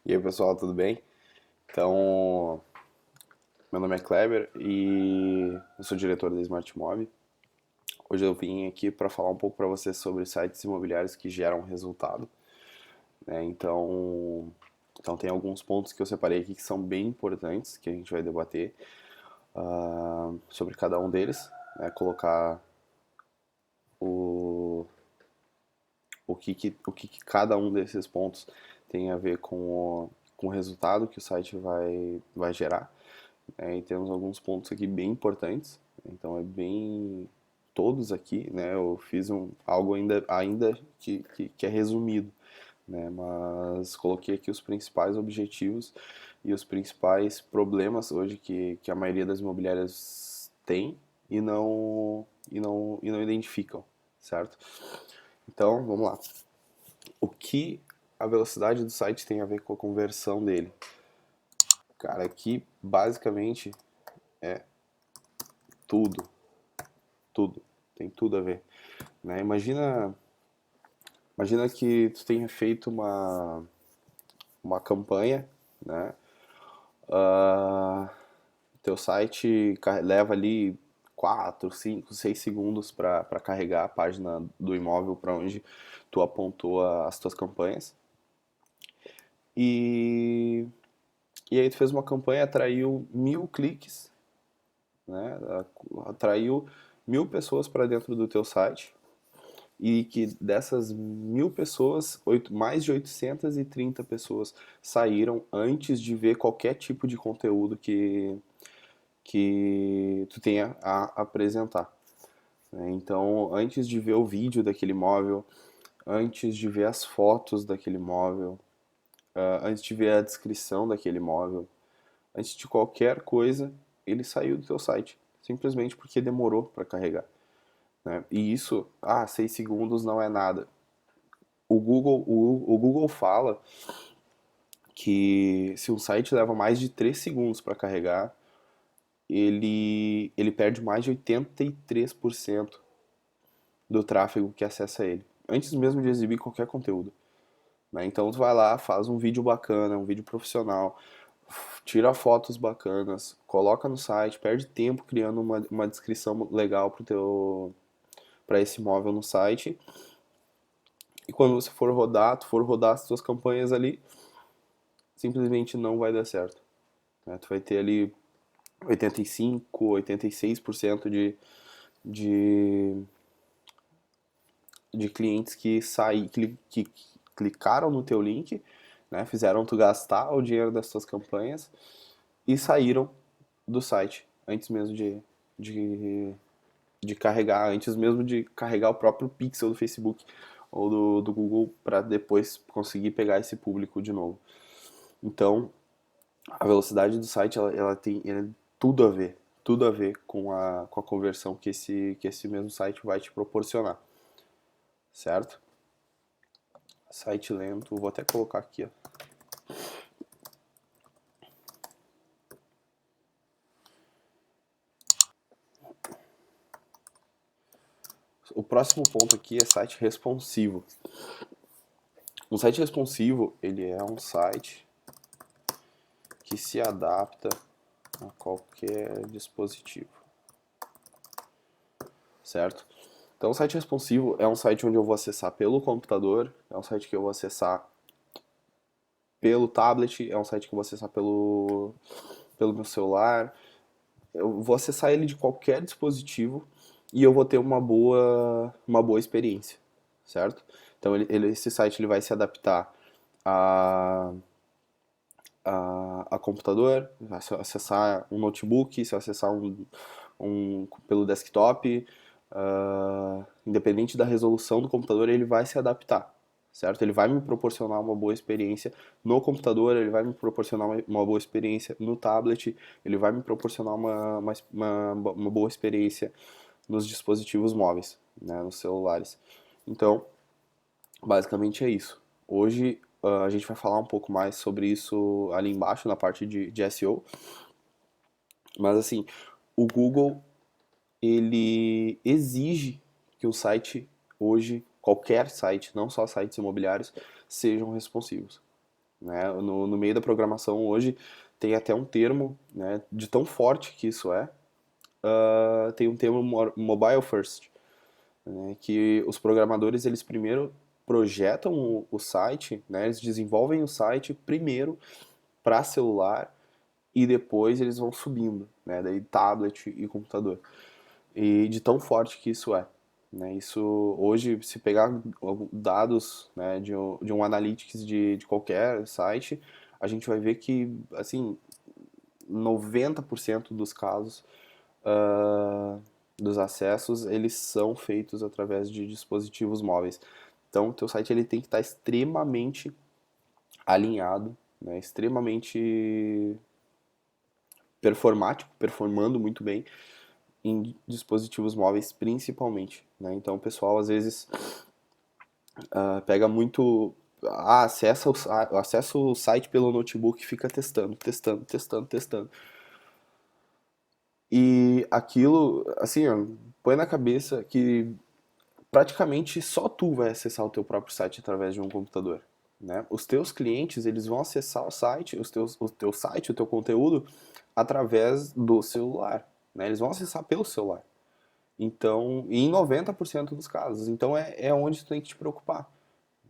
E aí, pessoal, tudo bem? Então, meu nome é Kleber e eu sou diretor da Smart Mob. Hoje eu vim aqui para falar um pouco para vocês sobre sites imobiliários que geram resultado, né? Então tem alguns pontos que eu separei aqui que são bem importantes, que a gente vai debater sobre cada um deles, né? Colocar o, o que cada um desses pontos tem a ver com o resultado que o site vai gerar. E temos alguns pontos aqui bem importantes, então é bem todos aqui, né? Eu fiz algo ainda que é resumido, né? Mas coloquei aqui os principais objetivos e os principais problemas hoje que a maioria das imobiliárias tem e não identificam, certo? Então, vamos lá. O que a velocidade do site tem a ver com a conversão dele? Cara, aqui basicamente tudo, tudo, tem tudo a ver, né? Imagina que tu tenha feito uma campanha, né? Ah, teu site leva ali 4 5 6 segundos para carregar a página do imóvel para onde tu apontou as tuas campanhas. E, e aí tu fez uma campanha, atraiu 1.000 cliques, né? Atraiu 1.000 pessoas para dentro do teu site. E que dessas 1.000 pessoas, mais de 830 pessoas saíram antes de ver qualquer tipo de conteúdo que tu tenha a apresentar, né? Então, antes de ver o vídeo daquele móvel, antes de ver as fotos daquele móvel, antes de ver a descrição daquele móvel, antes de qualquer coisa, ele saiu do teu site, simplesmente porque demorou para carregar, né? E isso, 6 segundos não é nada. O Google fala que se um site leva mais de 3 segundos para carregar, ele perde mais de 83% do tráfego que acessa ele, antes mesmo de exibir qualquer conteúdo, né? Então tu vai lá, faz um vídeo bacana, um vídeo profissional, tira fotos bacanas, coloca no site, perde tempo criando uma descrição legal para esse móvel no site, e quando você for rodar, tu for rodar as suas campanhas ali, simplesmente não vai dar certo, né? Tu vai ter ali 85, 86% de, de clientes que clicaram no teu link, né, fizeram tu gastar o dinheiro das tuas campanhas e saíram do site antes mesmo de, de carregar, antes mesmo de carregar o próprio pixel do Facebook ou do Google para depois conseguir pegar esse público de novo. Então, a velocidade do site ela tudo a ver com a conversão que esse mesmo site vai te proporcionar, certo? Site lento, vou até colocar aqui, ó. O próximo ponto aqui é site responsivo. Um site responsivo, ele é um site que se adapta a qualquer dispositivo, certo? Então, o site responsivo é um site onde eu vou acessar pelo computador, é um site que eu vou acessar pelo tablet, é um site que eu vou acessar pelo meu celular. Eu vou acessar ele de qualquer dispositivo e eu vou ter uma boa experiência, certo? Então, esse site ele vai se adaptar a, a computador, se eu acessar um notebook, se eu acessar pelo desktop, independente da resolução do computador, ele vai se adaptar, certo? Ele vai me proporcionar uma boa experiência no computador, ele vai me proporcionar uma boa experiência no tablet, ele vai me proporcionar uma boa experiência nos dispositivos móveis, né, nos celulares. Então, basicamente é isso. Hoje a gente vai falar um pouco mais sobre isso ali embaixo na parte de SEO, mas assim, o Google ele exige que o site hoje, qualquer site, não só sites imobiliários, sejam responsivos, né? No meio da programação hoje tem até um termo, né, de tão forte que isso é, tem um termo mobile first, né, que os programadores eles primeiro projetam o site, né, eles desenvolvem o site primeiro para celular e depois eles vão subindo, né, daí tablet e computador. E de tão forte que isso é. Né, isso hoje, se pegar dados, né, de um analytics de qualquer site, a gente vai ver que assim 90% dos casos dos acessos eles são feitos através de dispositivos móveis. Então, o teu site ele tem que estar extremamente alinhado, né, extremamente performático, performando muito bem em dispositivos móveis principalmente, né? Então o pessoal às vezes pega muito, acessa o site pelo notebook e fica testando, testando, testando, testando. E aquilo, assim, ó, põe na cabeça que praticamente só tu vai acessar o teu próprio site através de um computador, né? Os teus clientes, eles vão acessar o site, o teu site, o teu conteúdo através do celular, né? Eles vão acessar pelo celular. Então, em 90% dos casos. Então é onde tu tem que te preocupar,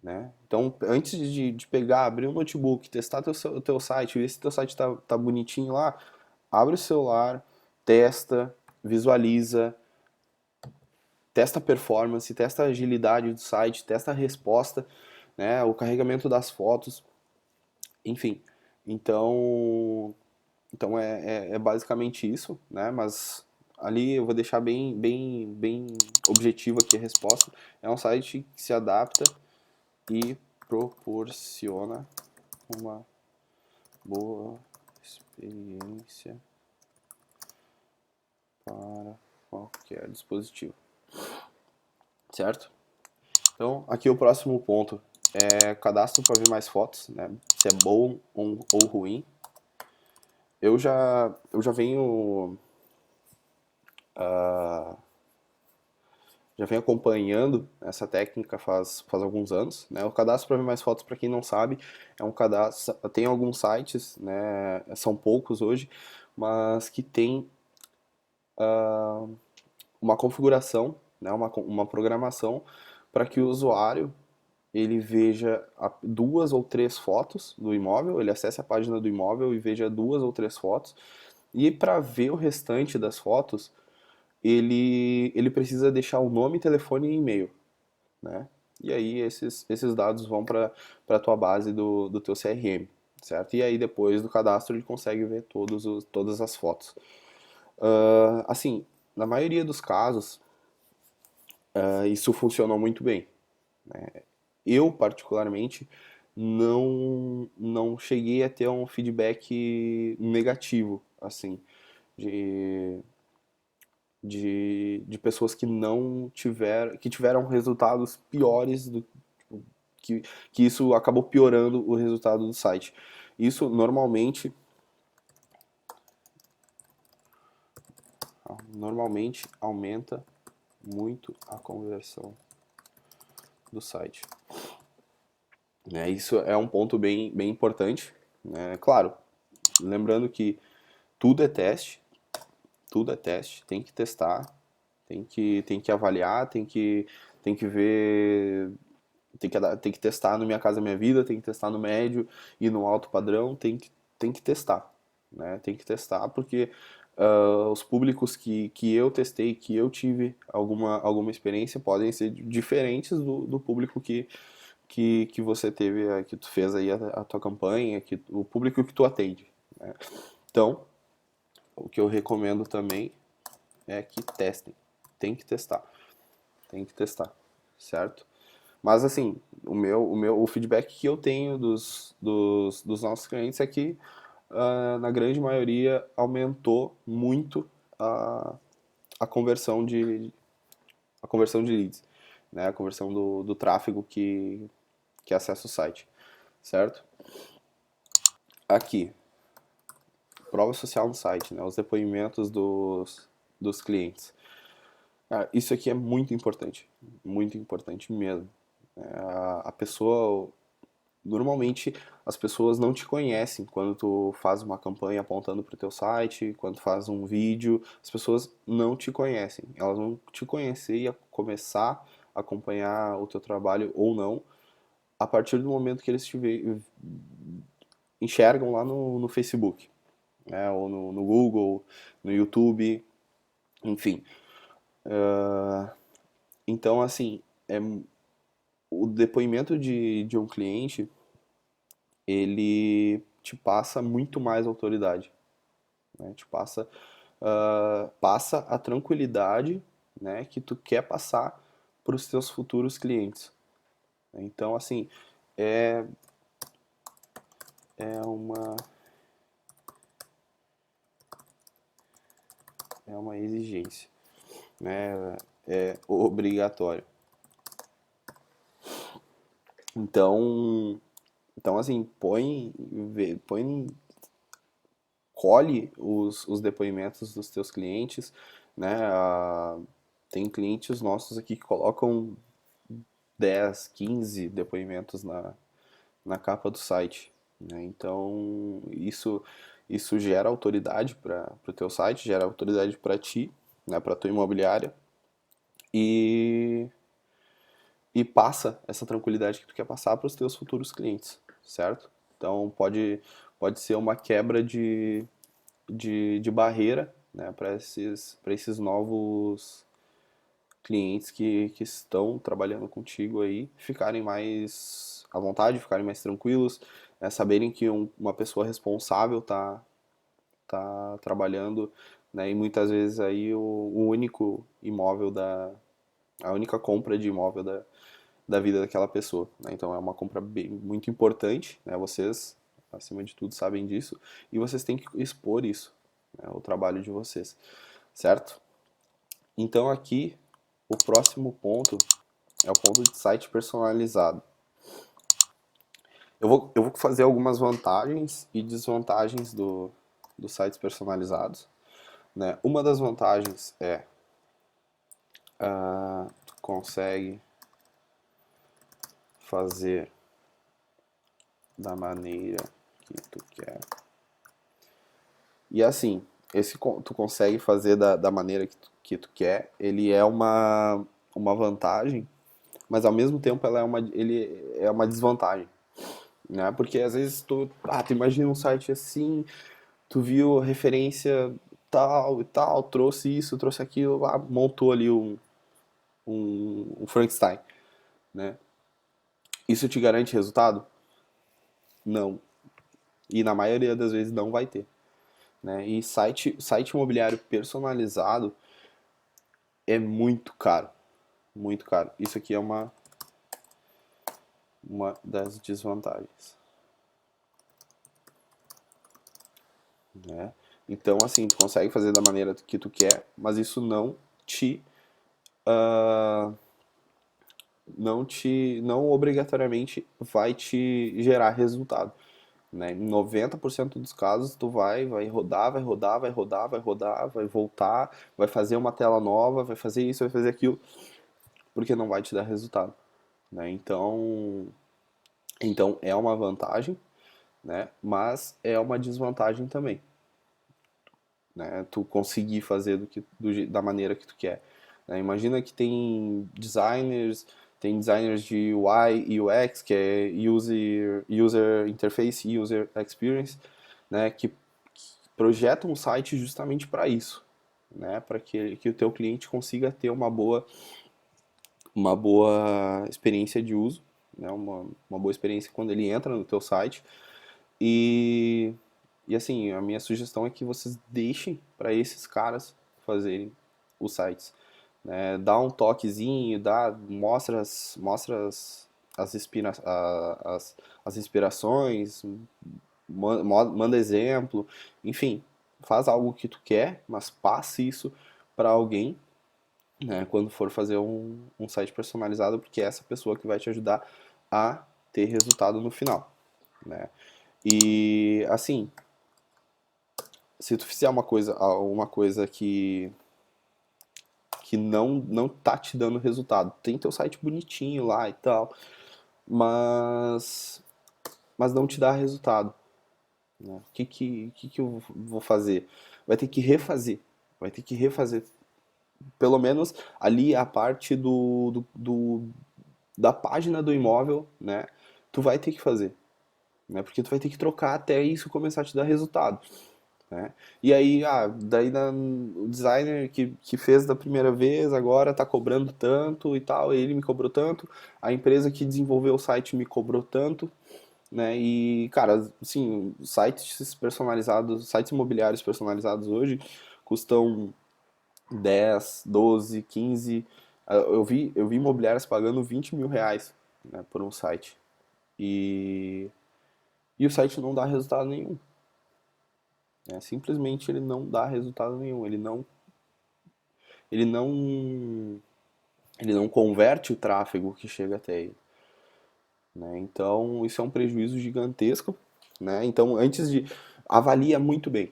né? Então, antes de pegar, abrir um notebook, testar teu site, ver se teu site tá bonitinho lá, abre o celular, testa, visualiza, testa a performance, testa a agilidade do site, testa a resposta, né? O carregamento das fotos, enfim. Então, então é basicamente isso, né? Mas ali eu vou deixar bem objetivo aqui a resposta. É um site que se adapta e proporciona uma boa experiência para qualquer dispositivo, certo? Então, aqui o próximo ponto é cadastro para ver mais fotos, né? Se é bom ou ruim. Eu já venho já venho acompanhando essa técnica faz alguns anos, né? O cadastro para ver mais fotos, para quem não sabe, é um cadastro, tem alguns sites, né? São poucos hoje, mas que tem uma configuração, né? Uma programação para que o usuário ele veja duas ou três fotos do imóvel, ele acesse a página do imóvel e veja duas ou três fotos, e para ver o restante das fotos, ele precisa deixar o nome, telefone e e-mail, né? E aí esses dados vão para a tua base do teu CRM, certo? E aí depois do cadastro ele consegue ver todas as fotos. Assim, na maioria dos casos, isso funcionou muito bem. Eu, particularmente, não cheguei a ter um feedback negativo, assim, de, de pessoas que não tiveram, que tiveram resultados piores que, que isso acabou piorando o resultado do site. Isso normalmente aumenta muito a conversão do site. Né? Isso é um ponto bem importante. Né? Claro, lembrando que tudo é teste, tudo é teste, tem que testar, tem que avaliar, tem que ver, tem que testar no Minha Casa Minha Vida, tem que testar no médio e no alto padrão, tem que testar, né? Tem que testar porque os públicos que eu testei, que eu tive alguma experiência, podem ser diferentes do público que você teve, que tu fez aí a tua campanha, o público que tu atende, né? Então, o que eu recomendo também é que testem. Tem que testar. Tem que testar, certo? Mas assim, o feedback que eu tenho dos nossos clientes é que na grande maioria aumentou muito a, a conversão a conversão de leads, né? A conversão do tráfego que acessa o site, certo? Aqui, prova social no site, né? Os depoimentos dos clientes. Cara, isso aqui é muito importante mesmo. A pessoa, normalmente as pessoas não te conhecem quando tu faz uma campanha apontando para o teu site, quando tu faz um vídeo, as pessoas não te conhecem. Elas vão te conhecer e começar a acompanhar o teu trabalho ou não a partir do momento que eles enxergam lá no Facebook, né, ou no Google, no YouTube, enfim. Então, assim, o depoimento de um cliente, ele te passa muito mais autoridade, né? Te passa a tranquilidade, né, que tu quer passar para os teus futuros clientes. Então, assim, é, é uma, é uma exigência, né? É obrigatório. Então, assim, colhe os depoimentos dos teus clientes, né? Tem clientes nossos aqui que colocam 10, 15 depoimentos na capa do site, né? Então, isso gera autoridade para o teu site, gera autoridade para ti, né? Para tua imobiliária e, e passa essa tranquilidade que tu quer passar para os teus futuros clientes, certo? Então, pode ser uma quebra de barreira, né, para esses novos clientes que estão trabalhando contigo aí ficarem mais à vontade, ficarem mais tranquilos, né, saberem que uma pessoa responsável tá trabalhando, né, e muitas vezes aí o único imóvel a única compra de imóvel da vida daquela pessoa, né? Então é uma compra muito importante, né? Vocês, acima de tudo, sabem disso e vocês têm que expor isso, né? O trabalho de vocês, certo? Então aqui o próximo ponto é o ponto de site personalizado. Eu vou fazer algumas vantagens e desvantagens dos sites personalizados, né? Uma das vantagens é tu consegue fazer da maneira que tu quer. E assim, tu consegue fazer da maneira que tu quer, ele é uma vantagem, mas ao mesmo tempo ele é uma desvantagem, né? Porque às vezes tu imagina um site assim, tu viu referência tal e tal, trouxe isso, trouxe aquilo, montou ali um Frankenstein, né? Isso te garante resultado? Não. E na maioria das vezes não vai ter, né? E site imobiliário personalizado é muito caro, muito caro. Isso aqui é uma das desvantagens, né? Então, assim, tu consegue fazer da maneira que tu quer, mas isso ah, não obrigatoriamente vai te gerar resultado, né? Em 90% dos casos, tu vai rodar, vai rodar, vai rodar, vai rodar, vai voltar, vai fazer uma tela nova, vai fazer isso, vai fazer aquilo, porque não vai te dar resultado, né? Então é uma vantagem, né? Mas é uma desvantagem também, né? Tu conseguir fazer da maneira que tu quer, né? Imagina que tem designers de UI e UX, que é User Interface, User Experience, né? Que projetam um site justamente para isso, né? Para que o teu cliente consiga ter uma boa experiência de uso, né? Uma boa experiência quando ele entra no teu site e assim, a minha sugestão é que vocês deixem para esses caras fazerem os sites, né? Dá um toquezinho, mostra as inspirações, manda exemplo, enfim, faz algo que tu quer, mas passe isso para alguém, né? Quando for fazer um site personalizado, porque é essa pessoa que vai te ajudar a ter resultado no final, né? E assim, se tu fizer uma coisa que não tá te dando resultado, tem teu site bonitinho lá e tal, mas mas não te dá resultado, né? O que que eu vou fazer? Vai ter que refazer. Vai ter que refazer. Pelo menos ali a parte da página do imóvel, né? Tu vai ter que fazer, né? Porque tu vai ter que trocar até isso começar a te dar resultado, né? E aí, o designer que fez da primeira vez agora tá cobrando tanto e tal, ele me cobrou tanto, a empresa que desenvolveu o site me cobrou tanto, né? E, cara, assim, sites personalizados, sites imobiliários personalizados hoje custam 10, 12, 15. Eu vi imobiliárias pagando 20 mil reais, né, por um site. E, e o site não dá resultado nenhum, né? Simplesmente ele não dá resultado nenhum. Ele não, ele não converte o tráfego que chega até ele, né? Então, isso é um prejuízo gigantesco, né? Então, antes de avalia muito bem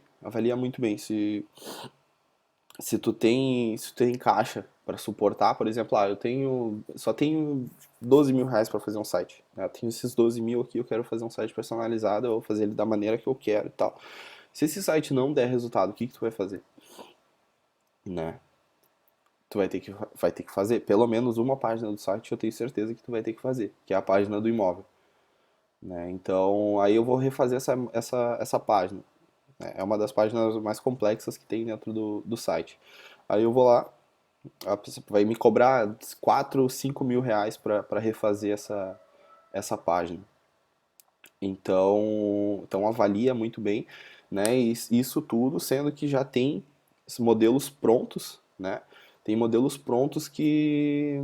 se tu tem caixa para suportar, por exemplo, só tenho 12 mil reais para fazer um site, né? Eu tenho esses 12 mil aqui, eu quero fazer um site personalizado, eu vou fazer ele da maneira que eu quero e tal. Se esse site não der resultado, o que que tu vai fazer, né? Tu vai ter que fazer pelo menos uma página do site, eu tenho certeza que tu vai ter que fazer, que é a página do imóvel, né? Então, aí eu vou refazer essa página, né? É uma das páginas mais complexas que tem dentro do site. Aí eu vou lá, a pessoa vai me cobrar 4, 5 mil reais para refazer essa página. Então avalia muito bem, né? Isso tudo sendo que já tem os modelos prontos, né? Tem modelos prontos que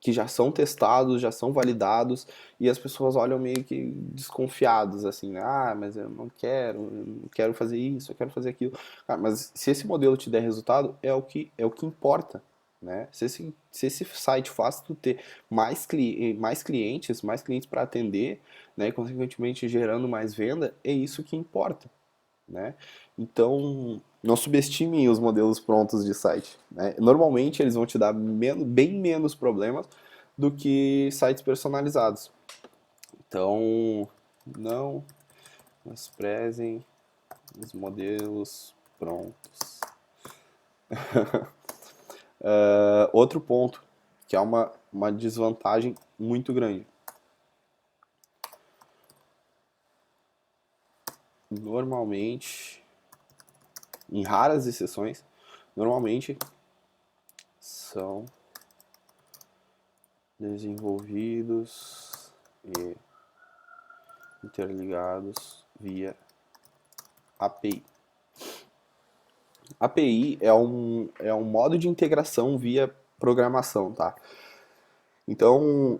já são testados, já são validados, e as pessoas olham meio que desconfiados, assim, né? Ah, mas eu não quero fazer isso, eu quero fazer aquilo. Cara, mas se esse modelo te der resultado, é o que importa, né? Se esse site faz tu ter mais clientes para atender, né? E consequentemente gerando mais venda, é isso que importa, né? Então, não subestime os modelos prontos de site, né? Normalmente eles vão te dar bem menos problemas do que sites personalizados. Então, não desprezem os modelos prontos. Outro ponto, que é uma desvantagem muito grande. Normalmente, em raras exceções, normalmente são desenvolvidos e interligados via API. API é um modo de integração via programação, tá? Então,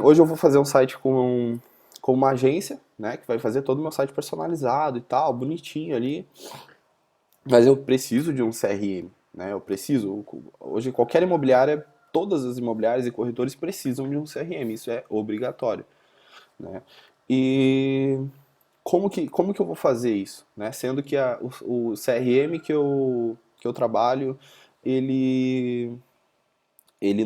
hoje eu vou fazer um site com uma agência, né, que vai fazer todo o meu site personalizado e tal, bonitinho ali, mas eu preciso de um CRM, né? Hoje qualquer imobiliária, todas as imobiliárias e corretores precisam de um CRM, isso é obrigatório, né? E como que eu vou fazer isso, né? Sendo que o CRM que eu trabalho, ele ele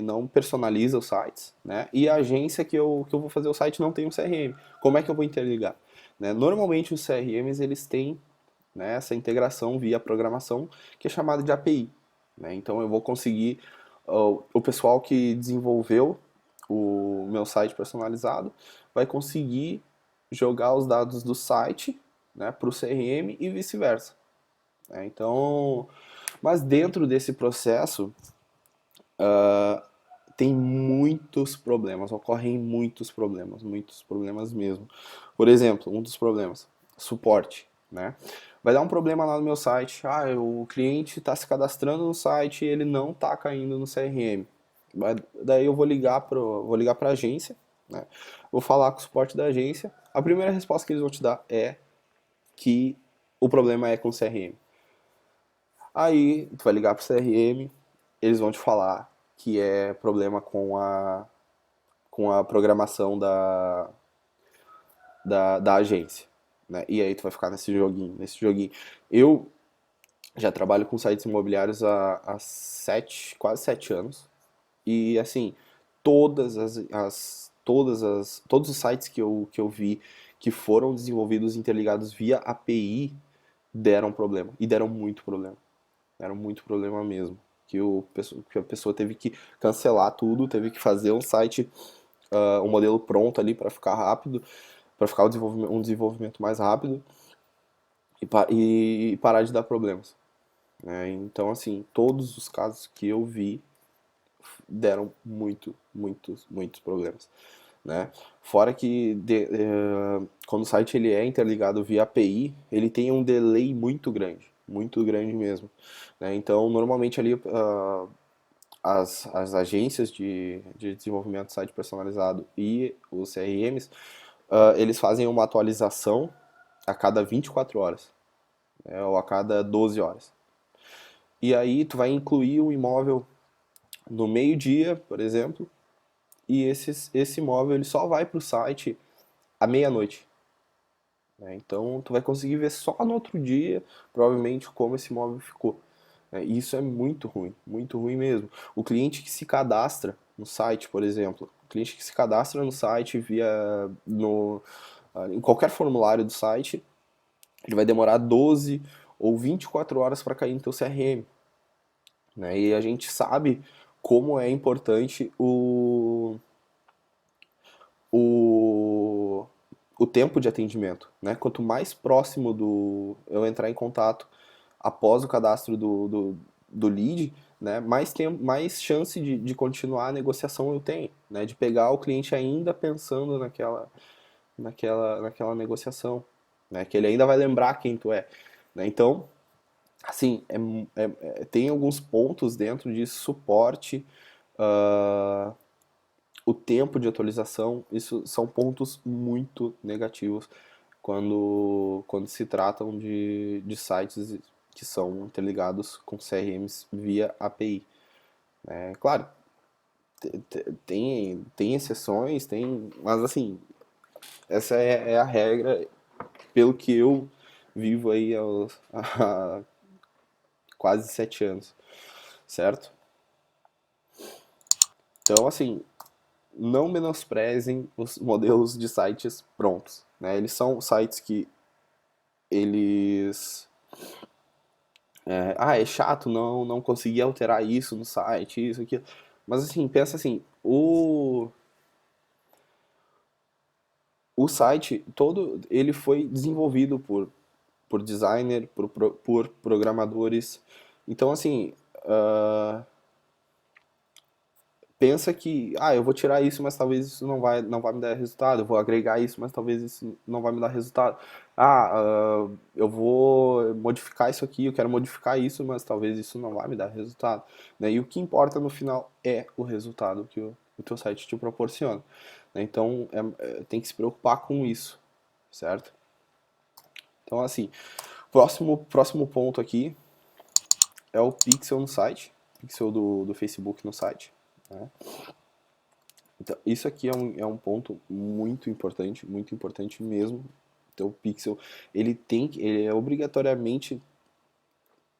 não personaliza os sites, né? E a agência que eu vou fazer o site não tem um CRM. Como é que eu vou interligar? Né? Normalmente os CRMs eles têm, né, essa integração via programação que é chamada de API, né? Então eu vou conseguir o pessoal que desenvolveu o meu site personalizado vai conseguir jogar os dados do site, né, para o CRM e vice-versa, né? Então, mas dentro desse processo tem ocorrem muitos problemas mesmo. Por exemplo, um dos problemas, suporte, né? Vai dar um problema lá no meu site, o cliente está se cadastrando no site e ele não está caindo no CRM. Daí eu vou ligar para a agência, né? Vou falar com o suporte da agência. A primeira resposta que eles vão te dar é que o problema é com o CRM. Aí tu vai ligar pro CRM, eles vão te falar que é problema com a programação da agência, né? E aí tu vai ficar nesse joguinho, nesse joguinho. Eu já trabalho com sites imobiliários há quase 7 anos. E assim, todas todos os sites que eu vi que foram desenvolvidos interligados via API deram problema. E deram muito problema. Deram muito problema mesmo. Que a pessoa teve que cancelar tudo, teve que fazer um site, um modelo pronto ali para ficar rápido, para ficar um desenvolvimento mais rápido e parar de dar problemas, né? Então, assim, todos os casos que eu vi deram muitos problemas, né? Fora que quando o site ele é interligado via API, ele tem um delay muito grande mesmo, né? Então, normalmente ali as agências de desenvolvimento de site personalizado e os CRMs, eles fazem uma atualização a cada 24 horas, né? Ou a cada 12 horas. E aí tu vai incluir o imóvel no meio-dia, por exemplo, e esse imóvel ele só vai para o site à meia-noite, né? Então tu vai conseguir ver só no outro dia, provavelmente, como esse imóvel ficou, né? E isso é muito ruim mesmo. O cliente que se cadastra no site, por exemplo, o cliente que se cadastra no site em qualquer formulário do site, ele vai demorar 12 ou 24 horas para cair no teu CRM, né? E a gente sabe como é importante o, o tempo de atendimento, né? Quanto mais próximo do eu entrar em contato após o cadastro do lead, né? Mais tempo, mais chance de continuar a negociação eu tenho, né? De pegar o cliente ainda pensando naquela negociação, né? Que ele ainda vai lembrar quem tu é, né? Então, assim, tem alguns pontos dentro de suporte, uh, o tempo de atualização, isso são pontos muito negativos quando se tratam de sites que são interligados com CRMs via API. É, claro, tem exceções, mas assim, essa é a regra pelo que eu vivo aí há quase 7 anos, certo? Então, assim, não menosprezem os modelos de sites prontos, né? Eles são sites que eles é chato não conseguir alterar isso no site, isso aqui. Mas assim, pensa assim, o site todo ele foi desenvolvido por designer, por programadores. Então assim, pensa que, eu vou tirar isso, mas talvez isso não vai me dar resultado. Eu vou agregar isso, mas talvez isso não vai me dar resultado. Eu vou modificar isso aqui, eu quero modificar isso, mas talvez isso não vai me dar resultado, né? E o que importa no final é o resultado que o teu site te proporciona, né? Então, tem que se preocupar com isso, certo? Então, assim, próximo ponto aqui é o pixel no site, pixel do Facebook no site, né? Então, isso aqui é um ponto muito importante mesmo. Então, o pixel, ele é obrigatoriamente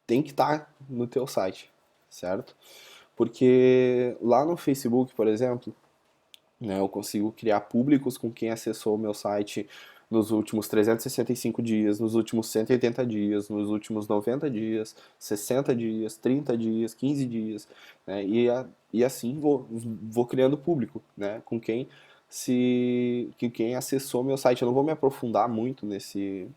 tem que estar no teu site, certo? Porque lá no Facebook, por exemplo, né, eu consigo criar públicos com quem acessou o meu site nos últimos 365 dias, nos últimos 180 dias, nos últimos 90 dias, 60 dias, 30 dias, 15 dias, né? E assim vou criando público, né? Com quem acessou meu site. Eu não vou me aprofundar muito nesse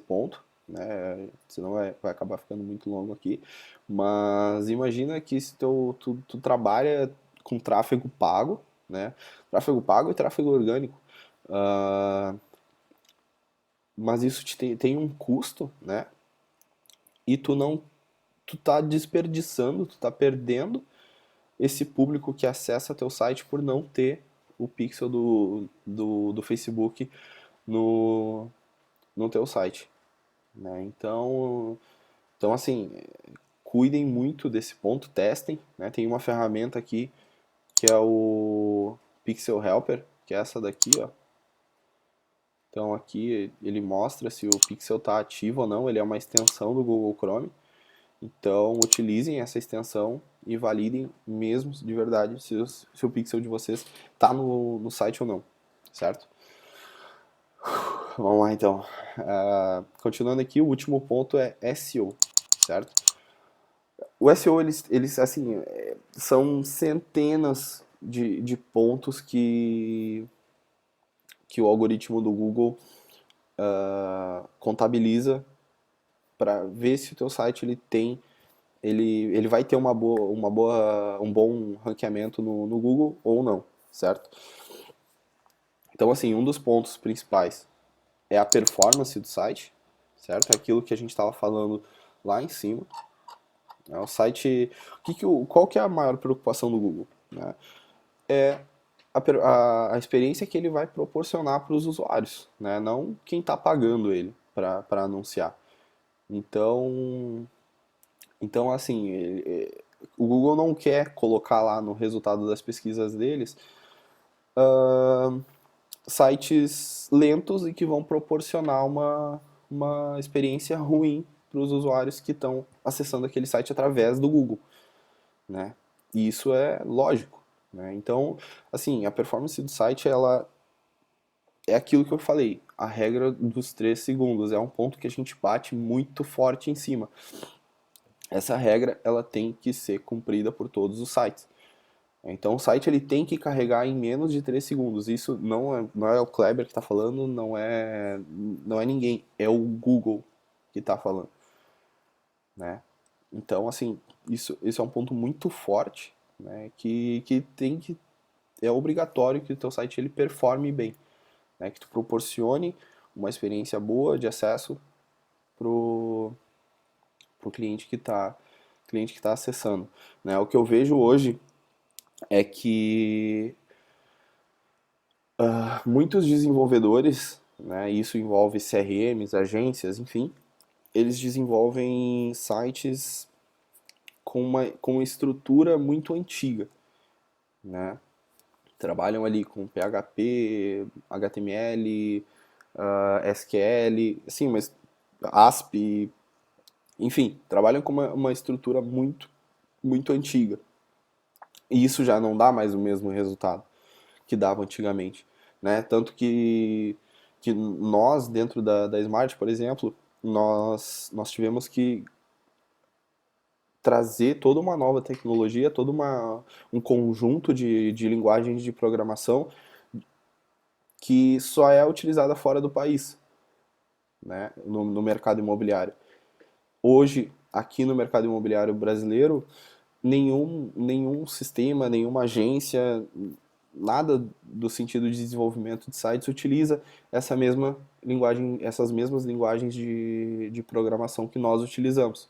ponto, né? Senão vai acabar ficando muito longo aqui. Mas imagina que se tu trabalha com tráfego pago, né? Tráfego pago e tráfego orgânico. Ah, mas isso tem um custo, né? E tu tá desperdiçando, tu tá perdendo esse público que acessa teu site por não ter o pixel do Facebook no, no teu site, né? Então assim, cuidem muito desse ponto, testem, né? Tem uma ferramenta aqui que é o Pixel Helper, que é essa daqui, ó. Então aqui ele mostra se o pixel está ativo ou não, ele é uma extensão do Google Chrome. Então, utilizem essa extensão e validem mesmo de verdade se o pixel de vocês está no site ou não, certo? Vamos lá então. Continuando aqui, o último ponto é SEO, certo? O SEO, eles assim, são centenas de pontos que o algoritmo do Google contabiliza para ver se o teu site ele vai ter um bom ranqueamento no Google ou não, certo? Então, assim, um dos pontos principais é a performance do site, certo? É aquilo que a gente estava falando lá em cima. O site, qual que é a maior preocupação do Google? Né? É a experiência que ele vai proporcionar para os usuários, né? Não quem está pagando ele para anunciar. Então, assim, o Google não quer colocar lá no resultado das pesquisas deles sites lentos e que vão proporcionar uma experiência ruim para os usuários que estão acessando aquele site através do Google, né? E isso é lógico, né? Então, assim, a performance do site, ela é aquilo que eu falei, a regra dos 3 segundos, é um ponto que a gente bate muito forte em cima. Essa regra, ela tem que ser cumprida por todos os sites. Então o site ele tem que carregar em menos de 3 segundos. Isso não é o Kleber que está falando, não é ninguém, é o Google que está falando, né? Então assim, isso é um ponto muito forte, né? Que é obrigatório que o teu site ele performe bem, né? Que tu proporcione uma experiência boa de acesso pro pro cliente que tá acessando, né? O que eu vejo hoje é que muitos desenvolvedores, né, isso envolve CRMs, agências, enfim, eles desenvolvem sites com uma estrutura muito antiga, né? Trabalham ali com PHP, HTML, SQL, assim, mas ASP, enfim, trabalham com uma estrutura muito antiga. E isso já não dá mais o mesmo resultado que dava antigamente, né? Tanto que nós, dentro da Smart, por exemplo, nós tivemos que trazer toda uma nova tecnologia, um conjunto de linguagens de programação que só é utilizada fora do país, né? No mercado imobiliário. Hoje, aqui no mercado imobiliário brasileiro, nenhum sistema, nenhuma agência, nada do sentido de desenvolvimento de sites utiliza essas mesmas linguagens de programação que nós utilizamos,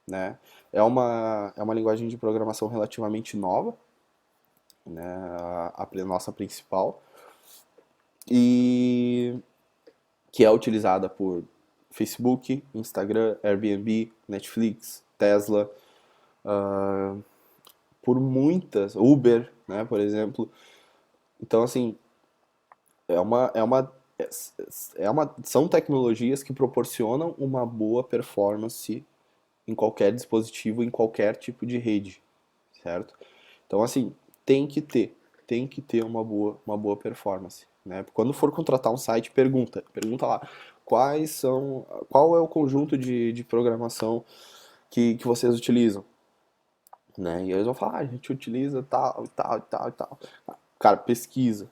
né? É uma linguagem de programação relativamente nova, né? A nossa principal, e que é utilizada por Facebook, Instagram, Airbnb, Netflix, Tesla, por muitas, Uber, né, por exemplo. Então, assim, é uma, é uma, são tecnologias que proporcionam uma boa performance em qualquer dispositivo, em qualquer tipo de rede, certo? Então, assim, tem que ter, tem que ter uma boa performance, né? Quando for contratar um site, pergunta lá, qual é o conjunto de programação que vocês utilizam, né? E eles vão falar, a gente utiliza tal, e tal, e tal, e tal. Cara, pesquisa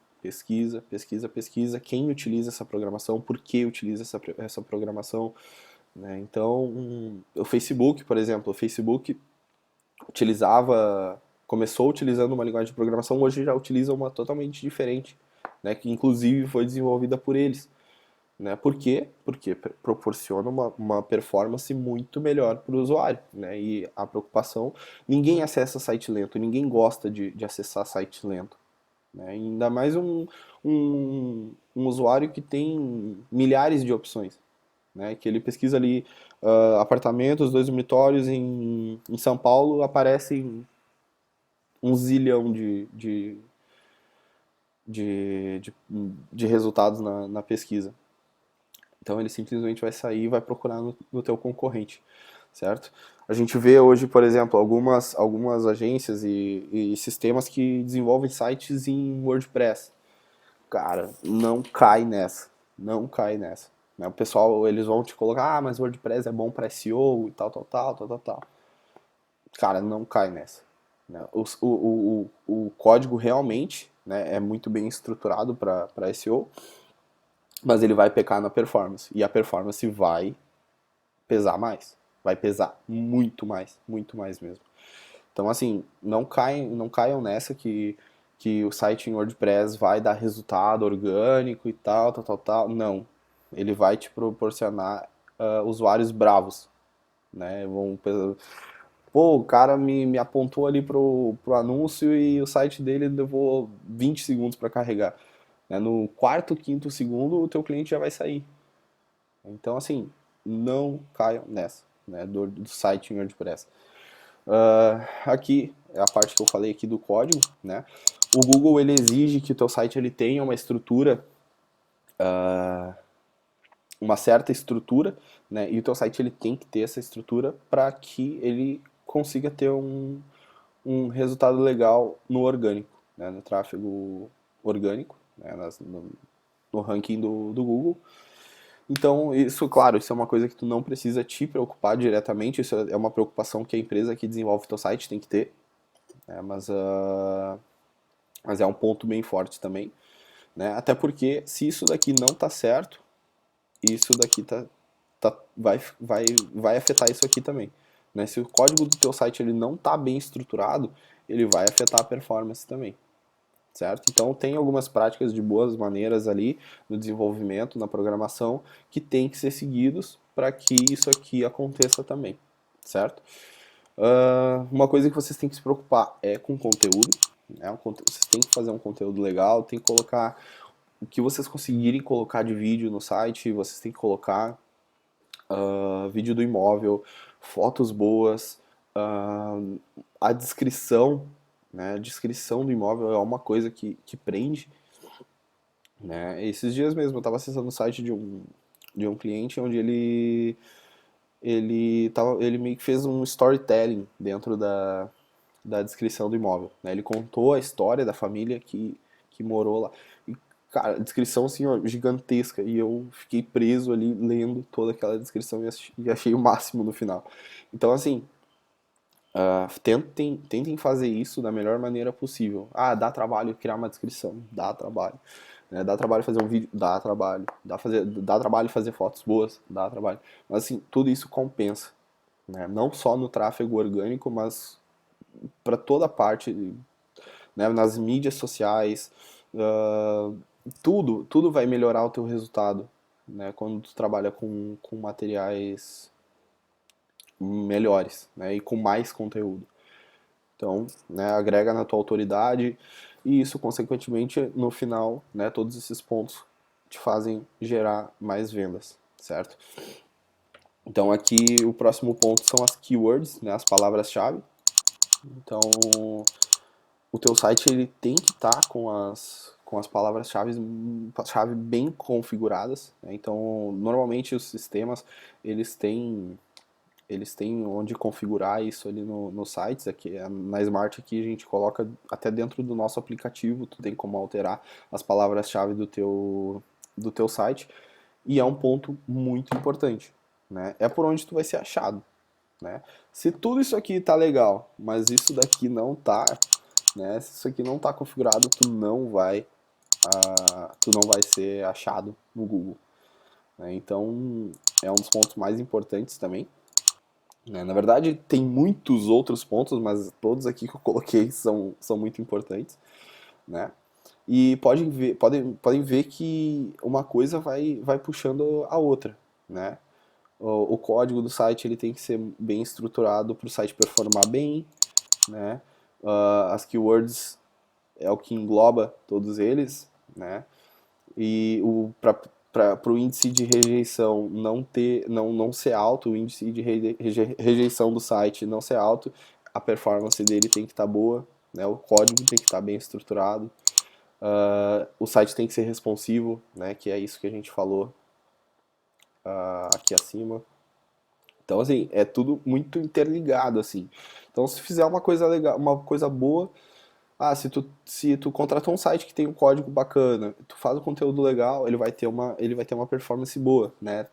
quem utiliza essa programação, por que utiliza essa programação, né? Então, o Facebook, por exemplo, o Facebook começou utilizando uma linguagem de programação, hoje já utiliza uma totalmente diferente, né? Que inclusive foi desenvolvida por eles. Né? Por quê? Porque proporciona uma performance muito melhor para o usuário. Né? E a preocupação, ninguém acessa site lento, ninguém gosta de acessar site lento. Né? Ainda mais um usuário que tem milhares de opções. Né? Que ele pesquisa ali apartamentos, 2 dormitórios em São Paulo, aparecem um zilhão de resultados na pesquisa. Então ele simplesmente vai sair e vai procurar no teu concorrente. certo? A gente vê hoje, por exemplo, algumas agências e sistemas que desenvolvem sites em WordPress. Cara, não cai nessa. Não cai nessa. Né? O pessoal, eles vão te colocar, mas WordPress é bom para SEO e tal, tal, tal, tal, tal, tal. Cara, não cai nessa. Né? O código realmente, né, é muito bem estruturado para SEO, mas ele vai pecar na performance. E a performance vai pesar mais. Vai pesar muito mais mesmo. Então, assim, não caiam nessa que o site em WordPress vai dar resultado orgânico e tal, tal, tal, tal. Não. Ele vai te proporcionar usuários bravos, né? Pô, o cara me apontou ali pro anúncio e o site dele levou 20 segundos para carregar. Né? No quarto, quinto segundo, o teu cliente já vai sair. Então, assim, não caiam nessa, né? Do site em WordPress. Aqui é a parte que eu falei aqui do código, né? O Google ele exige que o teu site ele tenha uma estrutura, uma certa estrutura, né? E o teu site ele tem que ter essa estrutura para que ele consiga ter um resultado legal no orgânico, né? No tráfego orgânico, né? No ranking do Google. Então, isso, claro, isso é uma coisa que tu não precisa te preocupar diretamente, isso é uma preocupação que a empresa que desenvolve o teu site tem que ter, né? Mas é um ponto bem forte também, né? Até porque se isso daqui não tá certo, isso daqui vai afetar isso aqui também, né? Se o código do teu site ele não tá bem estruturado, ele vai afetar a performance também, certo? Então tem algumas práticas de boas maneiras ali no desenvolvimento, na programação, que tem que ser seguidos para que isso aqui aconteça também, certo? Uma coisa que vocês têm que se preocupar é com conteúdo, né? Vocês têm que fazer um conteúdo legal, tem que colocar o que vocês conseguirem colocar de vídeo no site, vocês têm que colocar vídeo do imóvel, fotos boas, a descrição, né? A descrição do imóvel é uma coisa que prende, né? Esses dias mesmo eu estava acessando o site de um cliente onde ele meio que fez um storytelling dentro da descrição do imóvel, né? Ele contou a história da família que morou lá. E, cara, a descrição assim, ó, gigantesca. E eu fiquei preso ali lendo toda aquela descrição e achei o máximo no final. Então, assim, tentem fazer isso da melhor maneira possível. Ah, dá trabalho criar uma descrição, dá trabalho. Né? Dá trabalho fazer um vídeo, dá trabalho. Dá trabalho fazer fotos boas, dá trabalho. Mas assim, tudo isso compensa. Né? Não só no tráfego orgânico, mas para toda parte, né? Nas mídias sociais, uh, tudo vai melhorar o teu resultado, né? Quando tu trabalha com materiais melhores, né? E com mais conteúdo. Então, né, agrega na tua autoridade e isso, consequentemente, no final, né, todos esses pontos te fazem gerar mais vendas, certo? Então aqui o próximo ponto são as keywords, né, as palavras-chave. Então o teu site ele tem que estar com as palavras-chave bem configuradas, né? Então normalmente os sistemas eles têm onde configurar isso ali no sites. Aqui, na Smart aqui a gente coloca até dentro do nosso aplicativo, tu tem como alterar as palavras-chave do teu site, e é um ponto muito importante, né? É por onde tu vai ser achado, né? Se tudo isso aqui tá legal, mas isso daqui não tá, né? Se isso aqui não tá configurado, tu não vai ser achado no Google, né? Então é um dos pontos mais importantes também, né? Na verdade, tem muitos outros pontos, mas todos aqui que eu coloquei são muito importantes, né? E podem ver que uma coisa vai puxando a outra, né? O código do site ele tem que ser bem estruturado para o site performar bem, né? As keywords é o que engloba todos eles, né? E para o índice de rejeição não ser alto, o índice de rejeição do site não ser alto, a performance dele tem que estar boa, né? O código tem que estar bem estruturado, o site tem que ser responsivo, né? Que é isso que a gente falou aqui acima. Então, assim, é tudo muito interligado, assim. Então, se fizer uma coisa legal, uma coisa boa, se tu contratou um site que tem um código bacana, tu faz o conteúdo legal, ele vai ter uma performance boa, né?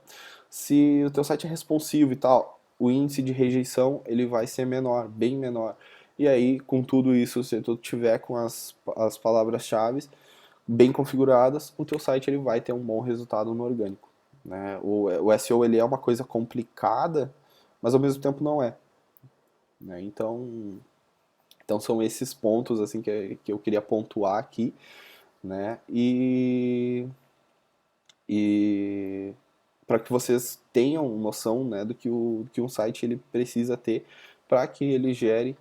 Se o teu site é responsivo e tal, o índice de rejeição, ele vai ser menor, bem menor. E aí, com tudo isso, se tu tiver com as palavras-chave bem configuradas, o teu site ele vai ter um bom resultado no orgânico, né? O SEO ele é uma coisa complicada, mas ao mesmo tempo não é, né? Então são esses pontos assim que eu queria pontuar aqui, né? E para que vocês tenham noção, né, do que um site ele precisa ter para que ele gere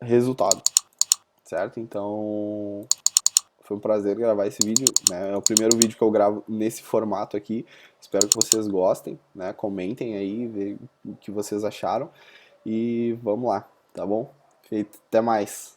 resultado, certo? Então foi um prazer gravar esse vídeo, né? É o primeiro vídeo que eu gravo nesse formato aqui. Espero que vocês gostem, né? Comentem aí, vê o que vocês acharam e vamos lá, tá bom? Feito, até mais.